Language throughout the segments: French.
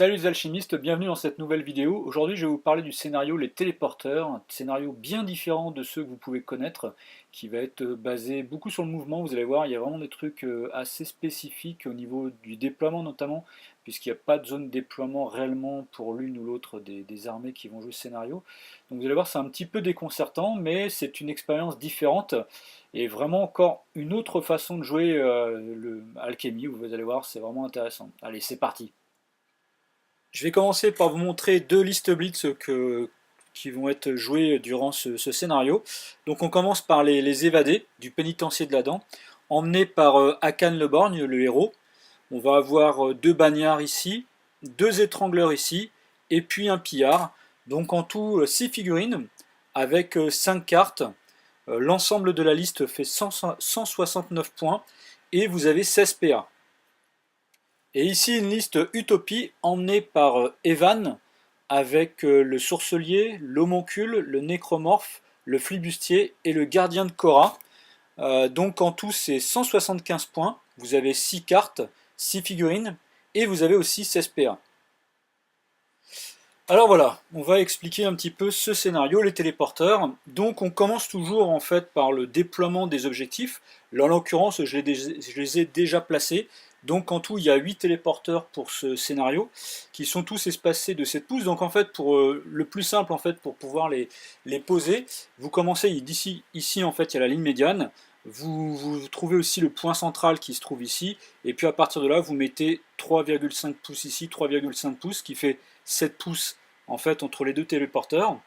Salut les alchimistes, bienvenue dans cette nouvelle vidéo. Aujourd'hui je vais vous parler du scénario Les Téléporteurs, un scénario bien différent de ceux que vous pouvez connaître, qui va être basé beaucoup sur le mouvement. Vous allez voir, il y a vraiment des trucs assez spécifiques au niveau du déploiement notamment, puisqu'il n'y a pas de zone de déploiement réellement pour l'une ou l'autre des armées qui vont jouer ce scénario. Donc vous allez voir, c'est un petit peu déconcertant, mais c'est une expérience différente, et vraiment encore une autre façon de jouer le Alchemy. Vous allez voir, c'est vraiment intéressant. Allez, c'est parti. Je vais commencer par vous montrer deux listes blitz qui vont être jouées durant ce scénario. Donc on commence par les évadés du pénitencier de l'Adam, emmenés par Hakan le Borgne, le héros. On va avoir deux bagnards ici, deux étrangleurs ici, et puis un pillard. Donc en tout 6 figurines avec 5 cartes. L'ensemble de la liste fait 169 points et vous avez 16 PA. Et ici une liste Utopie emmenée par Evan avec le sourcelier, l'homoncule, le nécromorphe, le flibustier et le gardien de Korra. Donc en tout c'est 175 points, vous avez 6 cartes, 6 figurines et vous avez aussi 16 PA. Alors voilà, on va expliquer un petit peu ce scénario, les téléporteurs. Donc on commence toujours en fait par le déploiement des objectifs. Là en l'occurrence je les ai déjà placés. Donc en tout il y a 8 téléporteurs pour ce scénario, qui sont tous espacés de 7 pouces. Donc en fait pour le plus simple en fait pour pouvoir les poser, vous commencez ici en fait il y a la ligne médiane. Vous trouvez aussi le point central qui se trouve ici, et puis à partir de là vous mettez 3,5 pouces ici, 3,5 pouces qui fait 7 pouces en fait entre les deux téléporteurs.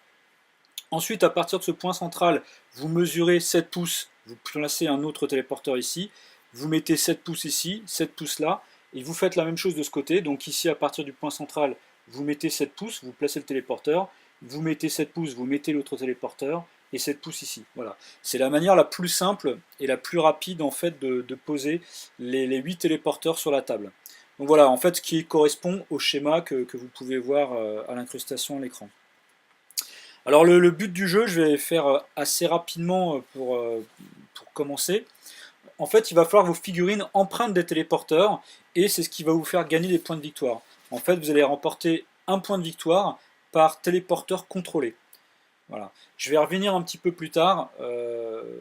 Ensuite, à partir de ce point central, vous mesurez 7 pouces, vous placez un autre téléporteur ici, vous mettez 7 pouces ici, 7 pouces là, et vous faites la même chose de ce côté. Donc ici, à partir du point central, vous mettez 7 pouces, vous placez le téléporteur, vous mettez 7 pouces, vous mettez l'autre téléporteur, et 7 pouces ici. Voilà. C'est la manière la plus simple et la plus rapide en fait de poser les 8 téléporteurs sur la table. Donc voilà, en fait, ce qui correspond au schéma que vous pouvez voir à l'incrustation à l'écran. Alors le but du jeu, je vais faire assez rapidement pour commencer. En fait, il va falloir que vos figurines empruntent des téléporteurs, et c'est ce qui va vous faire gagner des points de victoire. En fait, vous allez remporter un point de victoire par téléporteur contrôlé. Voilà. Je vais revenir un petit peu plus tard,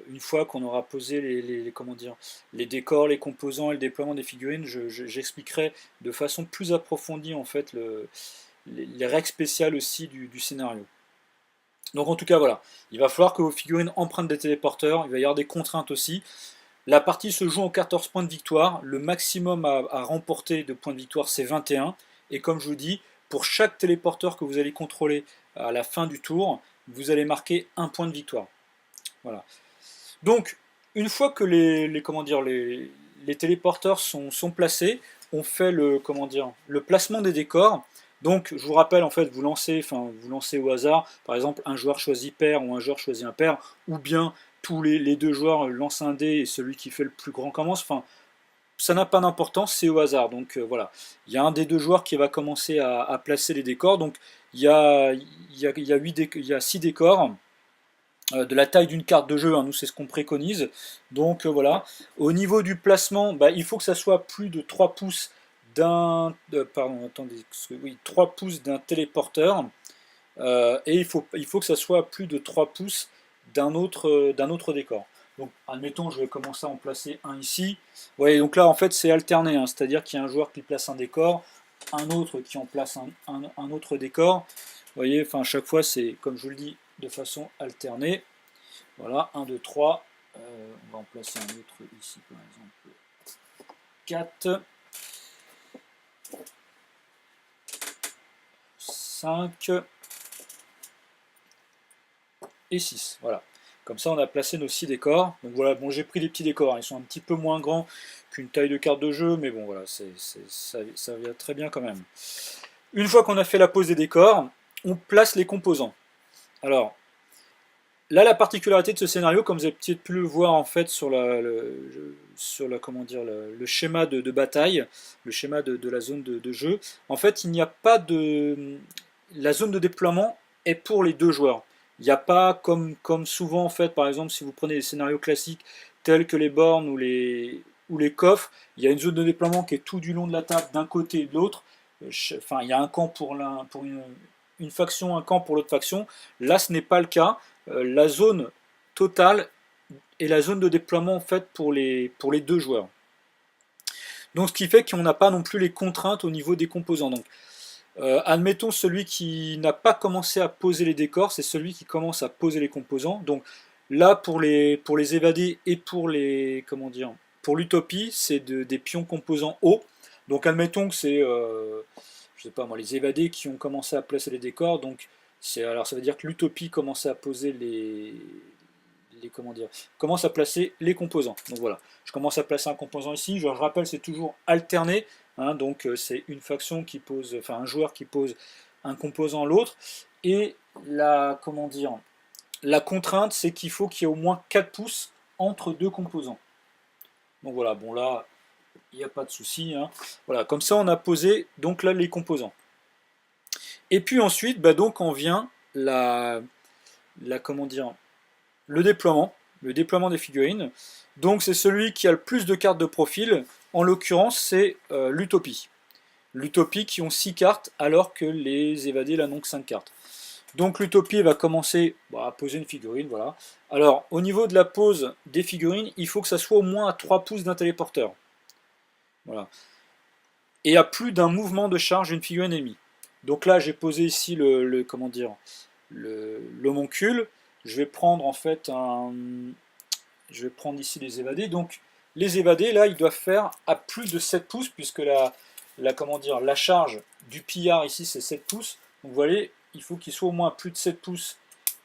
une fois qu'on aura posé comment dire, les décors, les composants et le déploiement des figurines, j'expliquerai de façon plus approfondie en fait les règles spéciales aussi du scénario. Donc en tout cas voilà, il va falloir que vos figurines empruntent des téléporteurs, il va y avoir des contraintes aussi. La partie se joue en 14 points de victoire, le maximum à remporter de points de victoire c'est 21, et comme je vous dis, pour chaque téléporteur que vous allez contrôler à la fin du tour, vous allez marquer un point de victoire. Voilà. Donc, une fois que comment dire, les téléporteurs sont placés, on fait comment dire, le placement des décors. Donc, je vous rappelle, en fait, vous lancez au hasard, par exemple, un joueur choisit pair ou un joueur choisit impair, ou bien tous les deux joueurs lancent un dé et celui qui fait le plus grand commence. Enfin, ça n'a pas d'importance, c'est au hasard. Donc voilà, il y a un des deux joueurs qui va commencer à placer les décors. Donc il y a, il y a 6 décors de la taille d'une carte de jeu, hein, nous c'est ce qu'on préconise. Donc voilà, au niveau du placement, bah, il faut que ça soit plus de 3 pouces pardon, attendez, oui, 3 pouces d'un téléporteur, et il faut que ça soit plus de 3 pouces d'un autre décor. Donc admettons, je vais commencer à en placer un ici. Vous voyez, donc là en fait c'est alterné, hein, c'est-à-dire qu'il y a un joueur qui place un décor, un autre qui en place un autre décor. Vous voyez, enfin à chaque fois c'est, comme je vous le dis, de façon alternée. Voilà, 1, 2, 3. On va en placer un autre ici, par exemple 4, 5 et 6. Voilà. Comme ça, on a placé nos 6 décors. Donc voilà, bon, j'ai pris des petits décors, hein. Ils sont un petit peu moins grands qu'une taille de carte de jeu, mais bon, voilà, ça vient très bien quand même. Une fois qu'on a fait la pose des décors, on place les composants. Alors, là, la particularité de ce scénario, comme vous avez peut-être pu le voir en fait sur comment dire, le schéma de bataille, le schéma de la zone de jeu, en fait, il n'y a pas de... La zone de déploiement est pour les deux joueurs. Il n'y a pas, comme souvent en fait, par exemple, si vous prenez des scénarios classiques tels que les bornes ou les coffres, il y a une zone de déploiement qui est tout du long de la table d'un côté et de l'autre. enfin, il y a un camp pour une faction, un camp pour l'autre faction. Là, ce n'est pas le cas. La zone totale est la zone de déploiement en fait pour les deux joueurs. Donc, ce qui fait qu'on n'a pas non plus les contraintes au niveau des composants. Donc, admettons celui qui n'a pas commencé à poser les décors, c'est celui qui commence à poser les composants. Donc là, pour les évadés et pour les, comment dire, pour l'utopie, c'est des pions composants hauts. Donc admettons que c'est, je sais pas moi, les évadés qui ont commencé à placer les décors. Donc alors ça veut dire que l'utopie commence à poser comment dire, commence à placer les composants. Donc voilà, je commence à placer un composant ici. Je rappelle, c'est toujours alterné. Hein, donc c'est une faction qui pose, enfin un joueur qui pose un composant à l'autre. Et comment dire, la contrainte, c'est qu'il faut qu'il y ait au moins 4 pouces entre deux composants. Donc voilà, bon là, il n'y a pas de souci. Hein. Voilà, comme ça on a posé donc là les composants. Et puis ensuite, bah, donc on vient comment dire, le déploiement des figurines. Donc c'est celui qui a le plus de cartes de profil. En l'occurrence, c'est l'utopie. L'utopie qui ont 6 cartes alors que les évadés là n'ont que 5 cartes. Donc l'utopie va commencer à poser une figurine, voilà. Alors au niveau de la pose des figurines, il faut que ça soit au moins à 3 pouces d'un téléporteur. Voilà. Et à plus d'un mouvement de charge d'une figurine ennemie. Donc là j'ai posé ici comment dire, l'homoncule. Je vais prendre en fait je vais prendre ici les évadés. Donc les évadés là ils doivent faire à plus de 7 pouces puisque comment dire, la charge du pillard ici c'est 7 pouces. Donc vous voyez, il faut qu'il soit au moins à plus de 7 pouces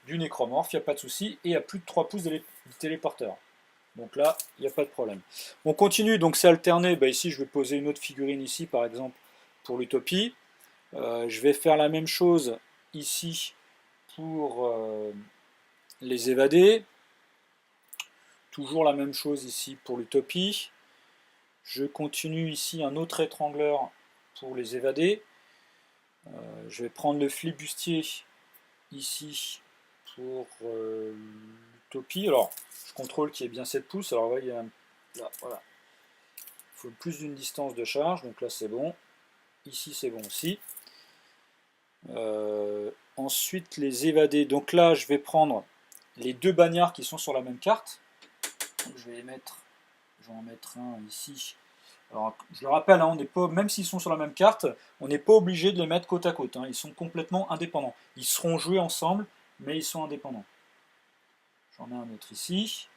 du nécromorphe, il n'y a pas de souci, et à plus de 3 pouces du téléporteur. Donc là, il n'y a pas de problème. On continue, donc c'est alterné. Bah, ici, je vais poser une autre figurine ici, par exemple, pour l'utopie. Je vais faire la même chose ici pour les évadés. Toujours la même chose ici pour l'utopie. Je continue ici un autre étrangleur pour les évadés. Je vais prendre le flibustier ici pour l'utopie. Alors, je contrôle qu'il y ait bien 7 pouces. Alors, là, voilà. Il faut plus d'une distance de charge. Donc là, c'est bon. Ici, c'est bon aussi. Ensuite, les évadés. Donc là, je vais prendre les deux bagnards qui sont sur la même carte. Donc, je vais en mettre un ici. Alors, je le rappelle, hein, on n'est pas, même s'ils sont sur la même carte, on n'est pas obligé de les mettre côte à côte. Hein, ils sont complètement indépendants. Ils seront joués ensemble, mais ils sont indépendants. J'en ai un autre ici.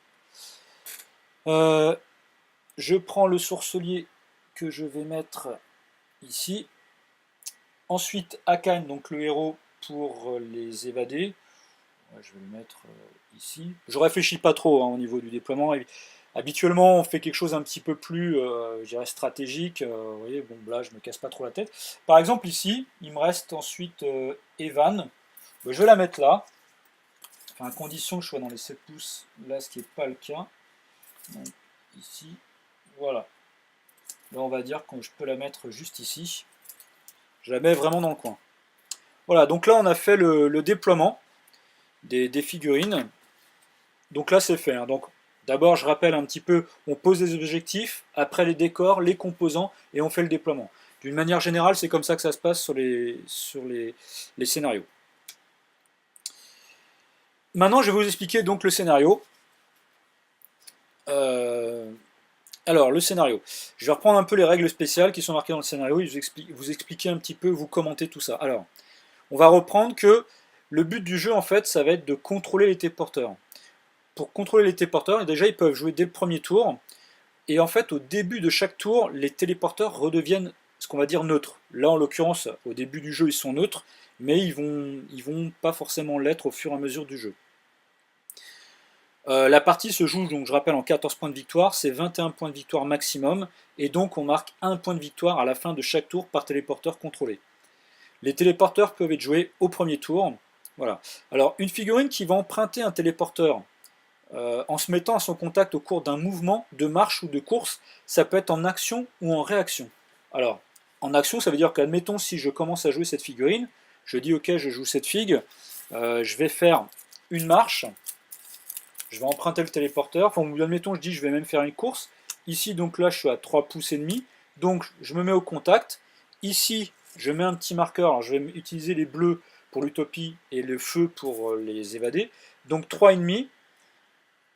Je prends le sourcelier que je vais mettre ici. Ensuite, Akane, donc le héros pour les évadés. Je vais le mettre ici. Je réfléchis pas trop au niveau du déploiement. Habituellement, on fait quelque chose un petit peu plus, je dirais, stratégique. Vous voyez, bon, là, je me casse pas trop la tête. Par exemple, ici, il me reste ensuite Evan. Je vais la mettre là. Enfin, à condition que je sois dans les 7 pouces. Là, ce qui n'est pas le cas. Donc, ici, voilà. Là, on va dire que je peux la mettre juste ici. Je la mets vraiment dans le coin. Voilà, donc là, on a fait le déploiement des figurines. Donc là, c'est fait. Hein. Donc, d'abord, je rappelle un petit peu, on pose des objectifs, après les décors, les composants, et on fait le déploiement. D'une manière générale, c'est comme ça que ça se passe sur les scénarios. Maintenant, je vais vous expliquer donc le scénario. Alors, le scénario. Je vais reprendre un peu les règles spéciales qui sont marquées dans le scénario et vous expliquer un petit peu, vous commenter tout ça. Alors, on va reprendre que le but du jeu, en fait, ça va être de contrôler les téléporteurs. Pour contrôler les téléporteurs, déjà, ils peuvent jouer dès le premier tour. Et en fait, au début de chaque tour, les téléporteurs redeviennent ce qu'on va dire neutres. Là, en l'occurrence, au début du jeu, ils sont neutres, mais ils vont pas forcément l'être au fur et à mesure du jeu. La partie se joue, donc je rappelle, en 14 points de victoire, c'est 21 points de victoire maximum, et donc on marque 1 point de victoire à la fin de chaque tour par téléporteur contrôlé. Les téléporteurs peuvent être joués au premier tour. Voilà. Alors, une figurine qui va emprunter un téléporteur en se mettant à son contact au cours d'un mouvement, de marche ou de course, ça peut être en action ou en réaction. Alors, en action, ça veut dire qu'admettons, si je commence à jouer cette figurine, je dis ok, je joue cette figue, je vais faire une marche, je vais emprunter le téléporteur, enfin, admettons, je dis je vais même faire une course. Ici, donc là, je suis à 3 pouces et demi, donc je me mets au contact. Ici, je mets un petit marqueur, alors je vais utiliser les bleus pour l'utopie et le feu pour les évadés, donc 3,5.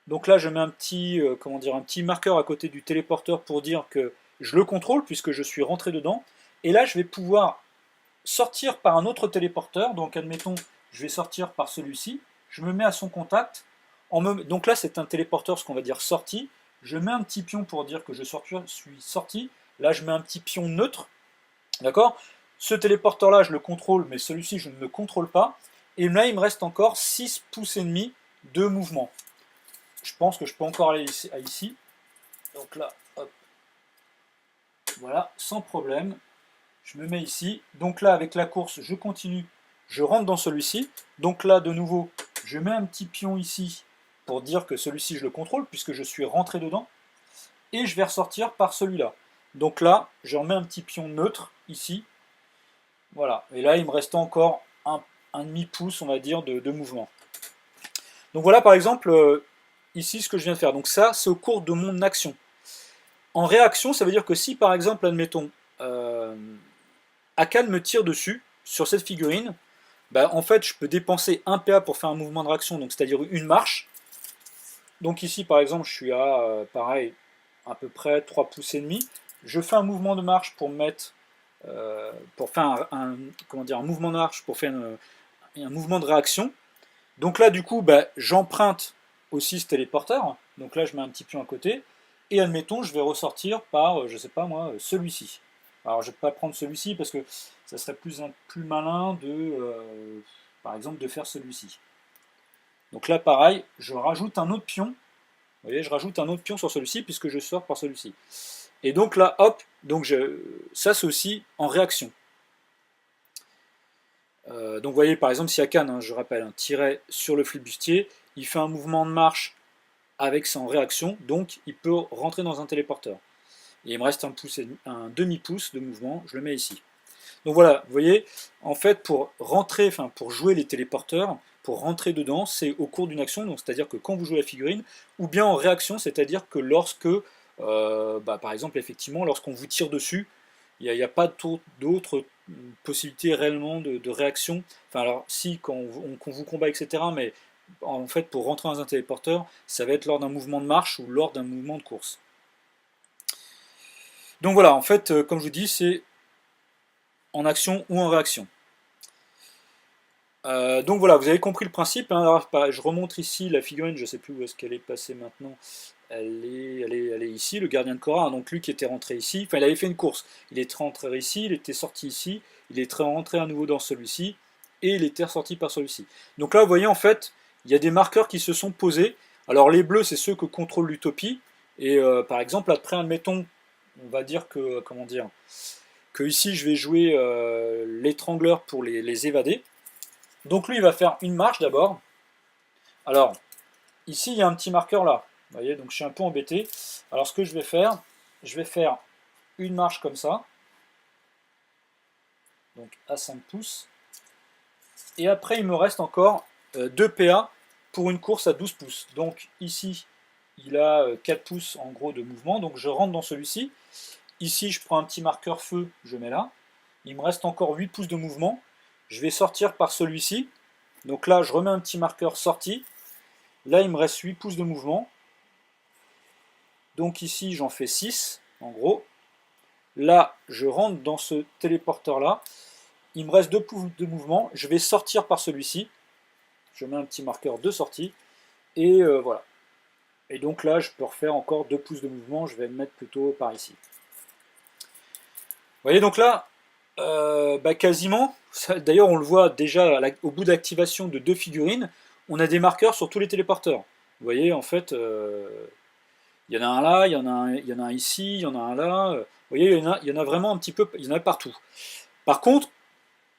Donc là je mets un petit, comment dire, un petit marqueur à côté du téléporteur pour dire que je le contrôle puisque je suis rentré dedans, et là je vais pouvoir sortir par un autre téléporteur, donc admettons je vais sortir par celui-ci, je me mets à son contact, donc là c'est un téléporteur, ce qu'on va dire sorti, je mets un petit pion pour dire que je suis sorti, là je mets un petit pion neutre, d'accord. Ce téléporteur là je le contrôle, mais celui-ci je ne le contrôle pas, et là il me reste encore 6 pouces et demi de mouvement. Je pense que je peux encore aller ici, donc là, hop, voilà, sans problème. Je me mets ici, donc là avec la course je continue, je rentre dans celui-ci, donc là de nouveau je mets un petit pion ici pour dire que celui-ci je le contrôle puisque je suis rentré dedans, et je vais ressortir par celui-là. Donc là je remets un petit pion neutre ici, voilà, et là il me reste encore un demi-pouce on va dire de mouvement. Donc voilà par exemple ici ce que je viens de faire, donc ça c'est au cours de mon action. En réaction ça veut dire que si par exemple admettons Akan me tire dessus, sur cette figurine, bah, en fait, je peux dépenser 1 PA pour faire un mouvement de réaction, donc c'est-à-dire une marche. Donc ici, par exemple, je suis à, pareil, à peu près 3 pouces et demi. Je fais un mouvement de marche pour mettre, pour faire comment dire, un mouvement de marche, pour faire un mouvement de réaction. Donc là, du coup, bah, j'emprunte aussi ce téléporteur. Donc là, je mets un petit pion à côté. Et admettons, je vais ressortir par, je sais pas moi, celui-ci. Alors je ne vais pas prendre celui-ci parce que ça serait plus malin par exemple, de faire celui-ci. Donc là, pareil, je rajoute un autre pion. Vous voyez, je rajoute un autre pion sur celui-ci puisque je sors par celui-ci. Et donc là, hop, donc ça c'est aussi en réaction. Donc vous voyez, par exemple, si Akan, je rappelle, tirait sur le flibustier, il fait un mouvement de marche avec ça en réaction, donc il peut rentrer dans un téléporteur. Et il me reste un demi-pouce de mouvement, je le mets ici. Donc voilà, vous voyez, en fait, pour rentrer, enfin pour jouer les téléporteurs, pour rentrer dedans, c'est au cours d'une action, donc c'est-à-dire que quand vous jouez la figurine, ou bien en réaction, c'est-à-dire que lorsque, par exemple, effectivement, lorsqu'on vous tire dessus, il n'y a pas d'autres possibilités réellement de réaction. Enfin, alors, si, quand on vous combat, etc., mais en fait, pour rentrer dans un téléporteur, ça va être lors d'un mouvement de marche ou lors d'un mouvement de course. Donc voilà, en fait, comme je vous dis, c'est en action ou en réaction. Donc voilà, vous avez compris le principe. Hein. Alors, je remonte ici la figurine, je ne sais plus où est-ce qu'elle est passée maintenant. Elle est ici, le gardien de Korra. Hein. Donc lui qui était rentré ici, enfin il avait fait une course. Il est rentré ici, il était sorti ici, il est rentré à nouveau dans celui-ci, et il était ressorti par celui-ci. Donc là, vous voyez, en fait, il y a des marqueurs qui se sont posés. Alors les bleus, c'est ceux que contrôle l'utopie. Et par exemple, après, admettons, on va dire que, comment dire, que ici je vais jouer l'étrangleur pour les évader. Donc lui, il va faire une marche d'abord. Alors, ici, il y a un petit marqueur là. Vous voyez, donc je suis un peu embêté. Alors, ce que je vais faire une marche comme ça. Donc, à 5 pouces. Et après, il me reste encore 2 PA pour une course à 12 pouces. Donc, ici, il a 4 pouces en gros de mouvement. Donc, je rentre dans celui-ci. Ici, je prends un petit marqueur feu, je mets là. Il me reste encore 8 pouces de mouvement. Je vais sortir par celui-ci. Donc là, je remets un petit marqueur sorti. Là, il me reste 8 pouces de mouvement. Donc ici, j'en fais 6, en gros. Là, je rentre dans ce téléporteur-là. Il me reste 2 pouces de mouvement. Je vais sortir par celui-ci. Je mets un petit marqueur de sortie. Et voilà. Et donc là, je peux refaire encore 2 pouces de mouvement. Je vais le mettre plutôt par ici. Vous voyez, donc là, quasiment, d'ailleurs on le voit déjà au bout d'activation de 2 figurines, on a des marqueurs sur tous les téléporteurs. Vous voyez, en fait, il y en a un là, il y en a un ici, il y en a un là. Vous voyez, il y en a vraiment un petit peu, il y en a partout. Par contre,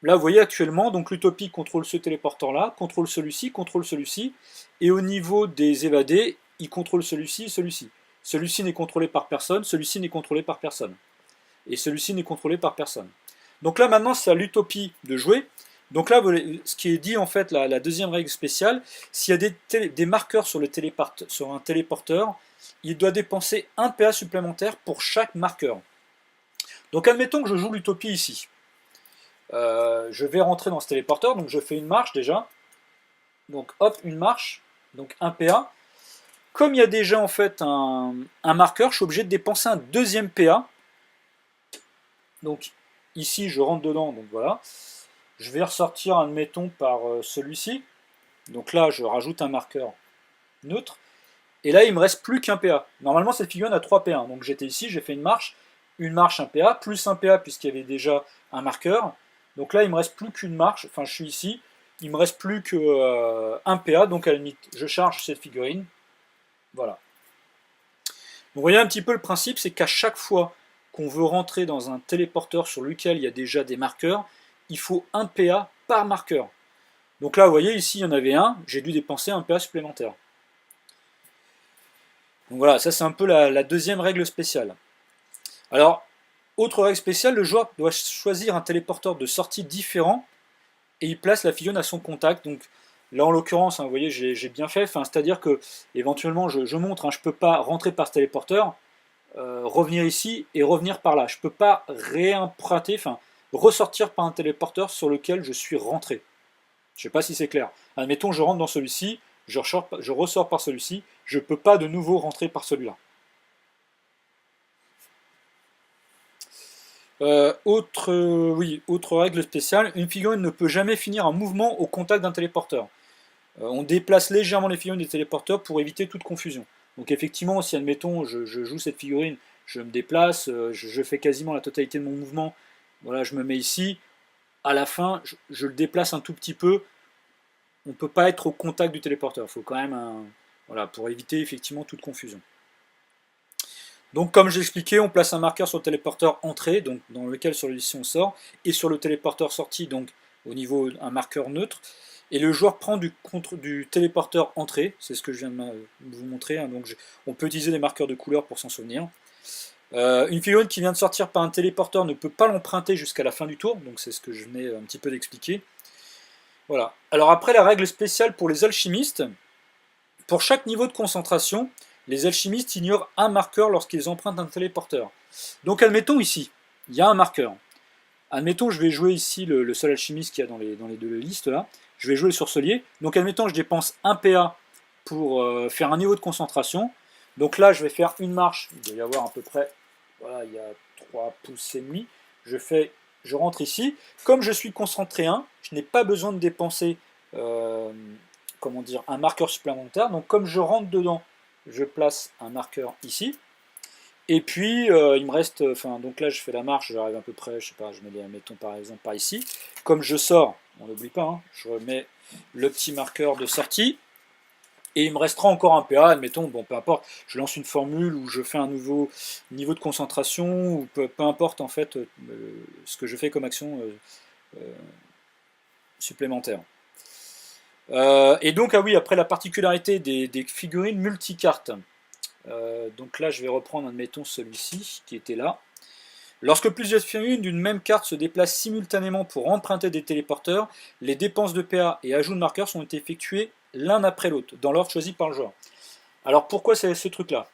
là vous voyez actuellement, donc l'utopie contrôle ce téléporteur-là, contrôle celui-ci, et au niveau des évadés, il contrôle celui-ci et celui-ci. Celui-ci n'est contrôlé par personne, celui-ci n'est contrôlé par personne. Et celui-ci n'est contrôlé par personne. Donc là maintenant c'est à l'utopie de jouer. Donc là ce qui est dit en fait, la deuxième règle spéciale, s'il y a des marqueurs sur un téléporteur, il doit dépenser 1 PA supplémentaire pour chaque marqueur. Donc admettons que je joue l'utopie ici. je vais rentrer dans ce téléporteur, donc je fais une marche déjà. Donc hop, une marche, donc un PA. Comme il y a déjà en fait un marqueur, je suis obligé de dépenser un deuxième PA. Donc ici, je rentre dedans, donc voilà. Je vais ressortir, admettons, par celui-ci. Donc là, je rajoute un marqueur neutre. Et là, il me reste plus qu'un PA. Normalement, cette figurine a 3 PA. Donc j'étais ici, j'ai fait une marche, un PA, plus un PA puisqu'il y avait déjà un marqueur. Donc là, il me reste plus qu'une marche. Enfin, je suis ici. Il me reste plus qu'un PA. Donc à la limite, je charge cette figurine. Voilà. Donc, vous voyez un petit peu le principe, c'est qu'à chaque fois qu'on veut rentrer dans un téléporteur sur lequel il y a déjà des marqueurs, il faut un PA par marqueur. Donc là, vous voyez, ici, il y en avait un, j'ai dû dépenser un PA supplémentaire. Donc voilà, ça c'est un peu la deuxième règle spéciale. Alors, autre règle spéciale, le joueur doit choisir un téléporteur de sortie différent et il place la figurine à son contact. Donc là, en l'occurrence, vous voyez, j'ai bien fait. C'est-à-dire que éventuellement, je montre, je ne peux pas rentrer par ce téléporteur, revenir ici et revenir par là. Je ne peux pas réemprunter, ressortir par un téléporteur sur lequel je suis rentré. Je ne sais pas si c'est clair. Admettons, je rentre dans celui-ci, je ressors par celui-ci, je ne peux pas de nouveau rentrer par celui-là. Autre règle spéciale, une figurine ne peut jamais finir un mouvement au contact d'un téléporteur. On déplace légèrement les figurines des téléporteurs pour éviter toute confusion. Donc effectivement, si admettons je joue cette figurine, je me déplace, je fais quasiment la totalité de mon mouvement, voilà, je me mets ici, à la fin, je le déplace un tout petit peu, on ne peut pas être au contact du téléporteur, il faut quand même voilà, pour éviter effectivement toute confusion. Donc comme j'ai expliqué, on place un marqueur sur le téléporteur entrée, donc dans lequel celui-ci on sort, et sur le téléporteur sortie, donc au niveau un marqueur neutre, et le joueur prend du téléporteur entrée, c'est ce que je viens de vous montrer, donc on peut utiliser des marqueurs de couleur pour s'en souvenir. Une figurine qui vient de sortir par un téléporteur ne peut pas l'emprunter jusqu'à la fin du tour, donc c'est ce que je venais un petit peu d'expliquer. Voilà. Alors après la règle spéciale pour les alchimistes, pour chaque niveau de concentration, les alchimistes ignorent un marqueur lorsqu'ils empruntent un téléporteur. Donc admettons ici, il y a un marqueur. Admettons, je vais jouer ici le seul alchimiste qu'il y a dans les deux listes là. Je vais jouer le sorcelier. Donc admettons, je dépense un PA pour faire un niveau de concentration. Donc là, je vais faire une marche. Il doit y avoir à peu près, voilà, il y a 3 pouces et demi. Je rentre ici. Comme je suis concentré 1, je n'ai pas besoin de dépenser comment dire, un marqueur supplémentaire. Donc comme je rentre dedans, je place un marqueur ici. Et puis, il me reste, donc là je fais la marche, j'arrive à peu près, je sais pas, je mets, mettons par exemple par ici. Comme je sors, on n'oublie pas, je remets le petit marqueur de sortie. Et il me restera encore un PA, admettons, bon peu importe, je lance une formule ou je fais un nouveau niveau de concentration, ou peu importe en fait ce que je fais comme action supplémentaire. Et donc, ah oui, après la particularité des figurines multicartes. Donc là, je vais reprendre, admettons, celui-ci qui était là. Lorsque plusieurs figurines d'une même carte se déplacent simultanément pour emprunter des téléporteurs, les dépenses de PA et ajout de marqueurs sont effectuées l'un après l'autre, dans l'ordre choisi par le joueur. Alors pourquoi c'est ce truc-là?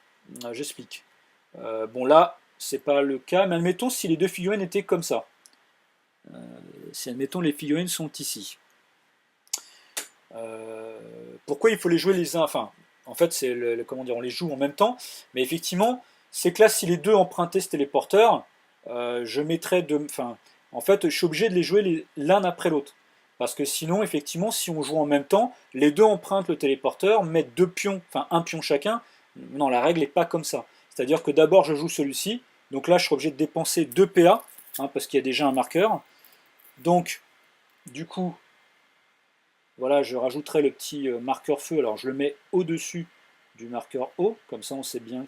J'explique. Bon là, c'est pas le cas, mais admettons si les deux figurines étaient comme ça. Si admettons les figurines sont ici. Pourquoi il faut les jouer les uns, enfin, en fait, c'est comment dire, on les joue en même temps, mais effectivement, c'est que là, si les deux empruntaient ce téléporteur, je mettrais en fait, je suis obligé de les jouer l'un après l'autre. Parce que sinon, effectivement, si on joue en même temps, les deux empruntent le téléporteur, mettent deux pions, enfin un pion chacun. Non, la règle n'est pas comme ça. C'est-à-dire que d'abord, je joue celui-ci, donc là, je suis obligé de dépenser 2 PA, parce qu'il y a déjà un marqueur. Donc, du coup, voilà, je rajouterai le petit marqueur feu. Alors je le mets au-dessus du marqueur haut, comme ça on sait bien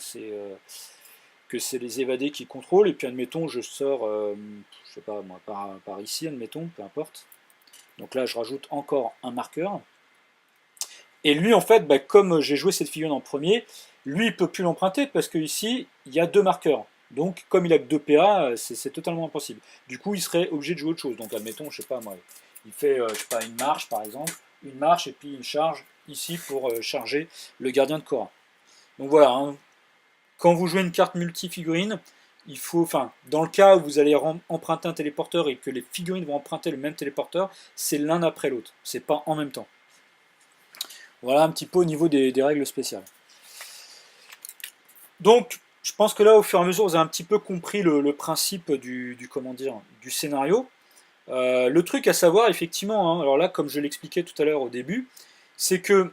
que c'est les évadés qui contrôlent. Et puis admettons, je sors, je sais pas moi, par ici, admettons, peu importe. Donc là, je rajoute encore un marqueur. Et lui, en fait, comme j'ai joué cette figurine en premier, lui, il ne peut plus l'emprunter parce qu'ici, il y a 2 marqueurs. Donc, comme il a que 2 PA, c'est totalement impossible. Du coup, il serait obligé de jouer autre chose. Donc, admettons, je sais pas moi, il fait je sais pas, une marche par exemple, une marche et puis une charge ici pour charger le gardien de Khora. Donc voilà, quand vous jouez une carte multi-figurine, il faut, enfin, dans le cas où vous allez emprunter un téléporteur et que les figurines vont emprunter le même téléporteur, c'est l'un après l'autre, c'est pas en même temps. Voilà un petit peu au niveau des règles spéciales. Donc, je pense que là, au fur et à mesure, vous avez un petit peu compris le principe comment dire, du scénario. Le truc à savoir, effectivement, hein, alors là, comme je l'expliquais tout à l'heure au début, c'est que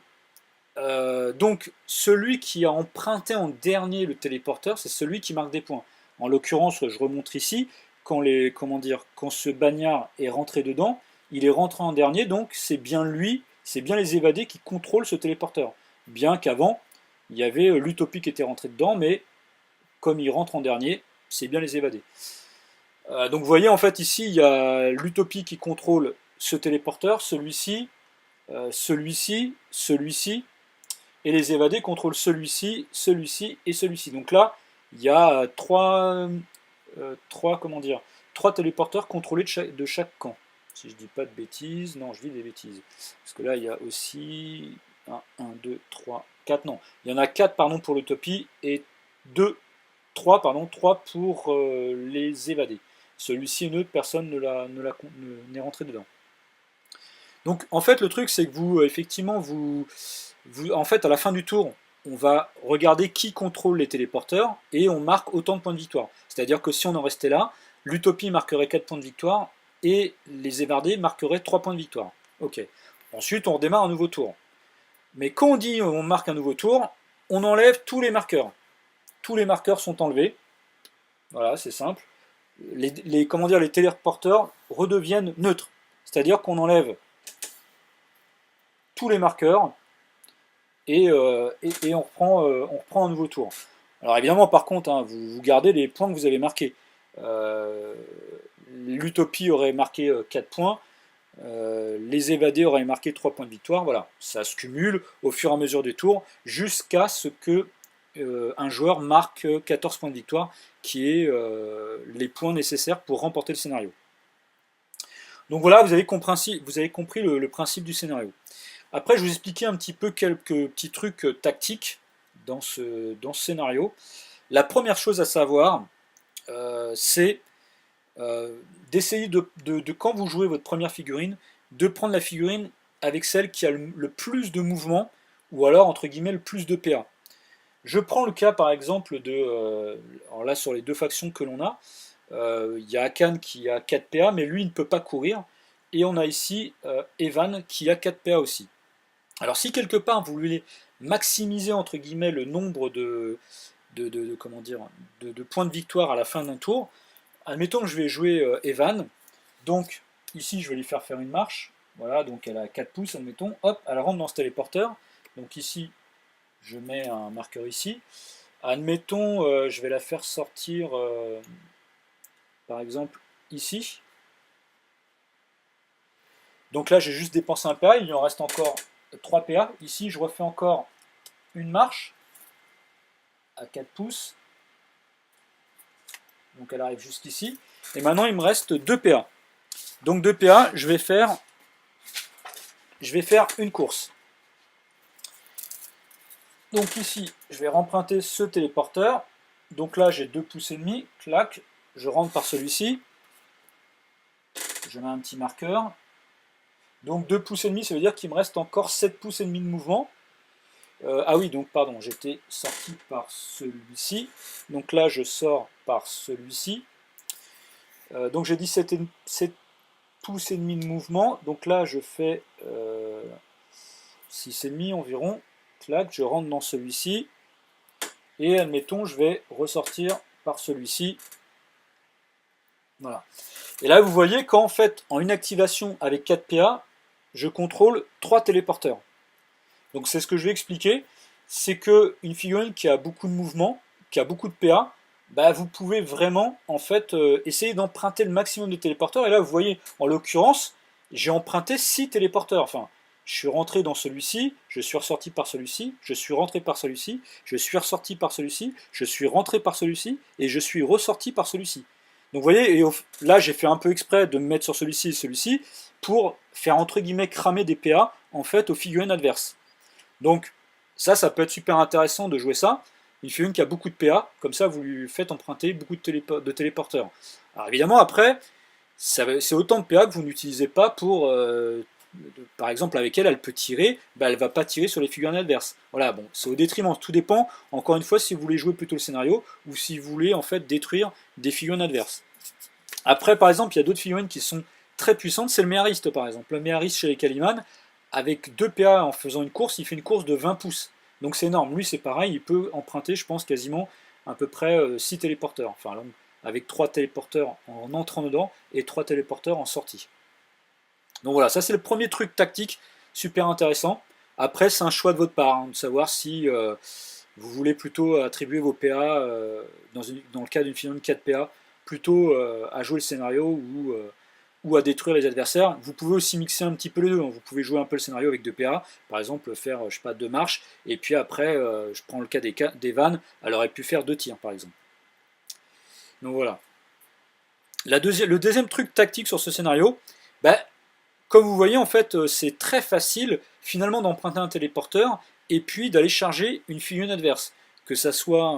donc celui qui a emprunté en dernier le téléporteur, c'est celui qui marque des points. En l'occurrence, je remonte ici, comment dire, quand ce bagnard est rentré dedans, il est rentré en dernier, donc c'est bien lui, c'est bien les évadés qui contrôlent ce téléporteur. Bien qu'avant, il y avait l'utopie qui était rentré dedans, mais comme il rentre en dernier, c'est bien les évadés. Donc vous voyez, en fait, ici, il y a l'utopie qui contrôle ce téléporteur, celui-ci, celui-ci, celui-ci, et les évadés contrôlent celui-ci, celui-ci et celui-ci. Donc là, il y a comment dire, trois téléporteurs contrôlés de chaque camp. Si je dis pas de bêtises, non, je dis des bêtises. Parce que là, il y a aussi 1, 2, 3, 4, non. Il y en a 4, pardon, pour l'utopie et 3 pour les évadés. Celui-ci est neutre, personne n'est rentré dedans. Donc en fait, le truc, c'est que vous, effectivement, en fait, à la fin du tour, on va regarder qui contrôle les téléporteurs et on marque autant de points de victoire. C'est-à-dire que si on en restait là, l'utopie marquerait 4 points de victoire et les évadés marqueraient 3 points de victoire. Ok. Ensuite, on redémarre un nouveau tour. Mais quand on dit on marque un nouveau tour, on enlève tous les marqueurs. Tous les marqueurs sont enlevés. Voilà, c'est simple. Comment dire, les téléporteurs redeviennent neutres. C'est-à-dire qu'on enlève tous les marqueurs et on reprend un nouveau tour. Alors évidemment, par contre, hein, vous gardez les points que vous avez marqués. L'utopie aurait marqué 4 points, les évadés auraient marqué 3 points de victoire. Voilà, ça se cumule au fur et à mesure des tours jusqu'à ce que un joueur marque 14 points de victoire, qui est les points nécessaires pour remporter le scénario. Donc voilà, vous avez compris le principe du scénario. Après, je vais vous expliquer un petit peu quelques petits trucs tactiques dans ce scénario. La première chose à savoir, c'est d'essayer quand vous jouez votre première figurine, de prendre la figurine avec celle qui a le plus de mouvement, ou alors, entre guillemets, le plus de PA. Je prends le cas, par exemple, alors là, sur les deux factions que l'on a, il y a Akan qui a 4 PA, mais lui, il ne peut pas courir. Et on a ici Evan qui a 4 PA aussi. Alors si quelque part vous voulez maximiser entre guillemets le nombre comment dire, de points de victoire à la fin d'un tour, admettons que je vais jouer Evan, donc ici je vais lui faire une marche, voilà, donc elle a 4 pouces, admettons, hop, elle rentre dans ce téléporteur, donc ici je mets un marqueur ici, admettons je vais la faire sortir par exemple ici, donc là j'ai juste dépensé un PA, il en reste encore 3 PA. Ici, je refais encore une marche à 4 pouces. Donc elle arrive jusqu'ici. Et maintenant, il me reste 2 PA. Donc 2 PA, je vais faire une course. Donc ici, je vais remprunter ce téléporteur. Donc là, j'ai 2 pouces et demi. Clac, je rentre par celui-ci. Je mets un petit marqueur. Donc 2 pouces et demi, ça veut dire qu'il me reste encore 7 pouces et demi de mouvement. Ah oui, donc pardon, j'étais sorti par celui-ci. Donc là, je sors par celui-ci. Donc j'ai dit 7 pouces et demi de mouvement. Donc là, je fais 6 et demi environ. Clac, je rentre dans celui-ci. Et admettons, je vais ressortir par celui-ci. Voilà. Et là, vous voyez qu'en fait, en une activation avec 4 PA, je contrôle 3 téléporteurs. Donc c'est ce que je vais expliquer, c'est qu'une figurine qui a beaucoup de mouvement, qui a beaucoup de PA, bah vous pouvez vraiment en fait essayer d'emprunter le maximum de téléporteurs. Et là, vous voyez, en l'occurrence, j'ai emprunté 6 téléporteurs. Enfin, je suis rentré dans celui-ci, je suis ressorti par celui-ci, je suis rentré par celui-ci, je suis ressorti par celui-ci, je suis rentré par celui-ci, et je suis ressorti par celui-ci. Donc vous voyez, et là j'ai fait un peu exprès de me mettre sur celui-ci et celui-ci pour faire entre guillemets cramer des PA en fait aux figurines adverses. Donc ça peut être super intéressant de jouer ça. une figurine qui a beaucoup de PA, comme ça vous lui faites emprunter beaucoup de téléporteurs. Alors évidemment après, c'est autant de PA que vous n'utilisez pas pour, par exemple avec elle, elle peut tirer, bah, elle ne va pas tirer sur les figurines adverses. Voilà, bon, c'est au détriment, tout dépend, encore une fois, si vous voulez jouer plutôt le scénario, ou si vous voulez en fait détruire des figurines adverses. Après, par exemple, il y a d'autres figurines qui sont très puissantes, c'est le méhariste par exemple. Le méhariste chez les Caliman, avec 2 PA en faisant une course, il fait une course de 20 pouces. Donc c'est énorme. Lui, c'est pareil, il peut emprunter, je pense, quasiment à peu près 6 téléporteurs. Enfin, avec 3 téléporteurs en entrant dedans et 3 téléporteurs en sortie. Donc voilà, ça c'est le premier truc tactique super intéressant. Après, c'est un choix de votre part, hein, de savoir si vous voulez plutôt attribuer vos PA, dans le cas d'une figurine 4 PA, plutôt à jouer le scénario ou à détruire les adversaires. Vous pouvez aussi mixer un petit peu les deux, hein. Vous pouvez jouer un peu le scénario avec 2 PA, par exemple faire, je sais pas, 2 marches, et puis après, je prends le cas des vannes, elle aurait pu faire 2 tirs par exemple. Donc voilà. Le deuxième truc tactique sur ce scénario, bah, comme vous voyez, en fait, c'est très facile finalement d'emprunter un téléporteur et puis d'aller charger une figurine adverse. Que ça soit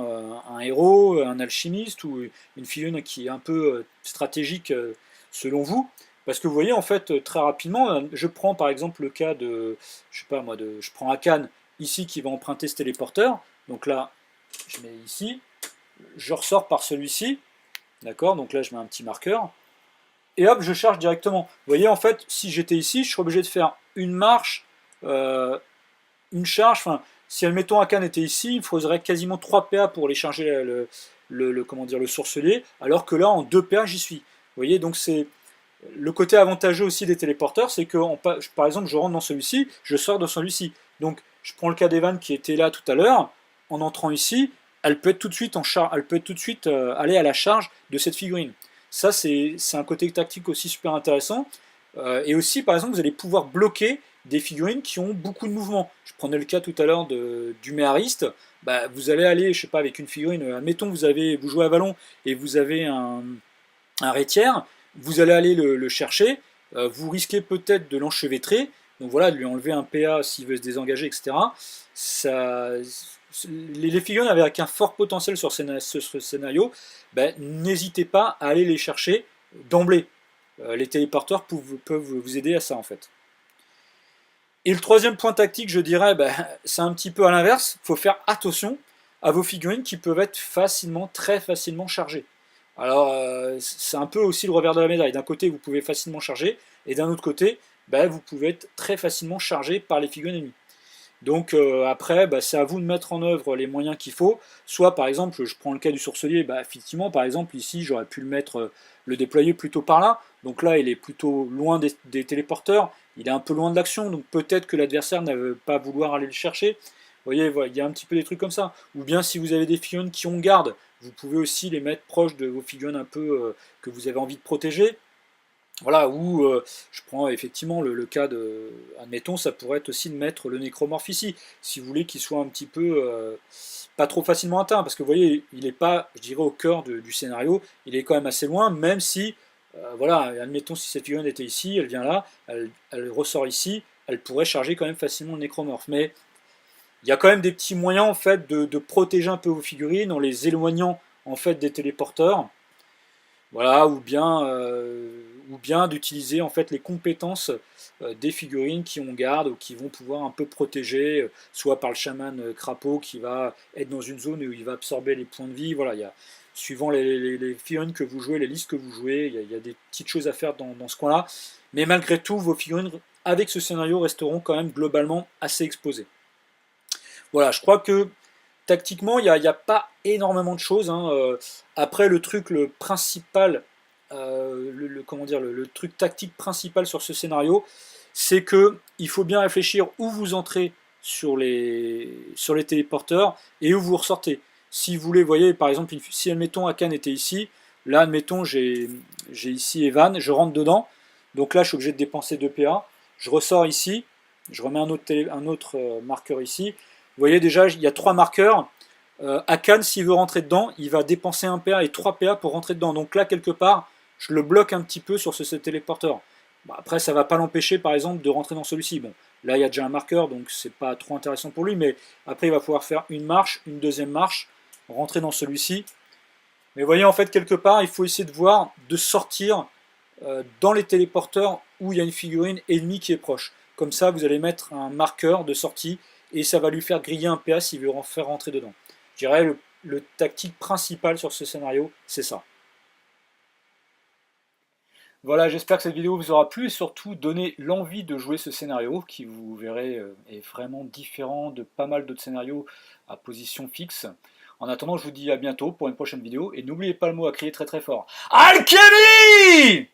un héros, un alchimiste ou une figurine qui est un peu stratégique selon vous. Parce que vous voyez, en fait, très rapidement, je prends par exemple le cas de, je sais pas moi, je prends Akan ici qui va emprunter ce téléporteur. Donc là, je mets ici, je ressors par celui-ci, d'accord. Donc là, je mets un petit marqueur et hop, je charge directement. Vous voyez, en fait, si j'étais ici, je serais obligé de faire une marche, euh, une charge. Enfin, si, admettons, Akan était ici, il faudrait quasiment 3 PA pour aller charger comment dire, le sourcelier, alors que là, en 2 PA, j'y suis. Vous voyez, donc c'est le côté avantageux aussi des téléporteurs, c'est que, par exemple, je rentre dans celui-ci, je sors de celui-ci. Donc, je prends le cas d'Evan qui était là tout à l'heure, en entrant ici, elle peut être tout de suite elle peut être tout de suite aller à la charge de cette figurine. Ça, c'est un côté tactique aussi super intéressant. Et aussi, par exemple, vous allez pouvoir bloquer des figurines qui ont beaucoup de mouvement. Je prenais le cas tout à l'heure du méhariste. Bah, vous allez aller, je sais pas, avec une figurine, admettons vous jouez à Vallon et vous avez un rétière, vous allez aller le chercher, vous risquez peut-être de l'enchevêtrer, donc voilà, de lui enlever un PA s'il veut se désengager, etc. Ça, les figurines avec un fort potentiel sur ce scénario, ben, n'hésitez pas à aller les chercher d'emblée. Les téléporteurs peuvent vous aider à ça en fait. Et le troisième point tactique, je dirais, ben, c'est un petit peu à l'inverse. Il faut faire attention à vos figurines qui peuvent être facilement, très facilement chargées. Alors, c'est un peu aussi le revers de la médaille. D'un côté, vous pouvez facilement charger, et d'un autre côté, ben, vous pouvez être très facilement chargé par les figurines ennemies. Donc après, bah, c'est à vous de mettre en œuvre les moyens qu'il faut. Soit par exemple, je prends le cas du sourcelier, bah, effectivement, par exemple, ici, j'aurais pu le déployer plutôt par là. Donc là, il est plutôt loin des téléporteurs, il est un peu loin de l'action, donc peut-être que l'adversaire ne veut pas vouloir aller le chercher. Vous voyez, voilà, il y a un petit peu des trucs comme ça. Ou bien si vous avez des figurines qui ont garde, vous pouvez aussi les mettre proches de vos figurines un peu que vous avez envie de protéger. Voilà, ou je prends effectivement le cas de, admettons, ça pourrait être aussi de mettre le nécromorphe ici, si vous voulez qu'il soit un petit peu pas trop facilement atteint, parce que vous voyez, il n'est pas, je dirais, au cœur du scénario, il est quand même assez loin, même si, voilà, admettons si cette figurine était ici, elle vient là, elle ressort ici, elle pourrait charger quand même facilement le nécromorphe, mais il y a quand même des petits moyens en fait de protéger un peu vos figurines en les éloignant en fait des téléporteurs. Voilà, ou bien d'utiliser en fait les compétences des figurines qui ont garde ou qui vont pouvoir un peu protéger, soit par le chaman crapaud qui va être dans une zone où il va absorber les points de vie. Voilà, suivant les figurines que vous jouez, les listes que vous jouez, il y a des petites choses à faire dans ce coin-là. Mais malgré tout, vos figurines avec ce scénario resteront quand même globalement assez exposées. Voilà, je crois que tactiquement, il n'y a pas énormément de choses, hein. Après, le truc le principal, comment dire, le truc tactique principal sur ce scénario, c'est que il faut bien réfléchir où vous entrez sur les téléporteurs et où vous ressortez. Si vous voulez, voyez, par exemple, si admettons Akan était ici, là, admettons, j'ai ici Evan, je rentre dedans, donc là, je suis obligé de dépenser 2 PA, je ressors ici, je remets un autre marqueur ici. Vous voyez déjà, il y a 3 marqueurs. Akan, s'il veut rentrer dedans, il va dépenser 1 PA et 3 PA pour rentrer dedans. Donc là, quelque part, je le bloque un petit peu sur ce téléporteur. Bon, après, ça ne va pas l'empêcher, par exemple, de rentrer dans celui-ci. Bon, là, il y a déjà un marqueur, donc c'est pas trop intéressant pour lui, mais après, il va pouvoir faire une marche, une deuxième marche, rentrer dans celui-ci. Mais vous voyez, en fait, quelque part, il faut essayer de voir, de sortir dans les téléporteurs où il y a une figurine ennemie qui est proche. Comme ça, vous allez mettre un marqueur de sortie et ça va lui faire griller un PA s'il veut en faire rentrer dedans. Je dirais le tactique principal sur ce scénario, c'est ça. Voilà, j'espère que cette vidéo vous aura plu et surtout donné l'envie de jouer ce scénario qui, vous verrez, est vraiment différent de pas mal d'autres scénarios à position fixe. En attendant, je vous dis à bientôt pour une prochaine vidéo et n'oubliez pas le mot à crier très très fort. Alchemy!